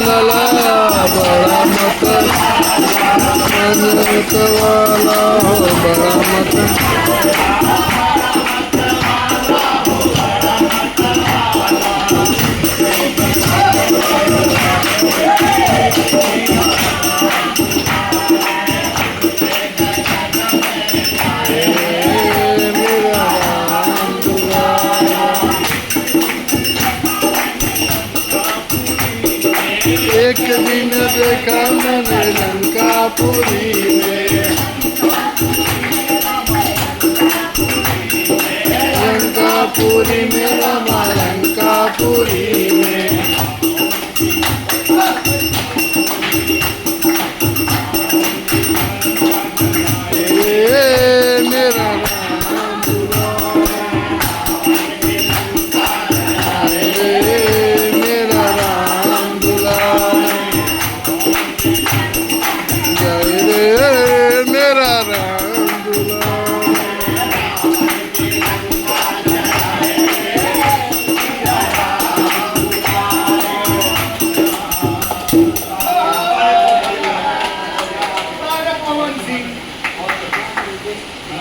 लला बड़ा मत अनंत वाला हो बड़ा मत एक दिन देखा मैंने लंकापुरी में लंकापुरी में रामा लंकापुरी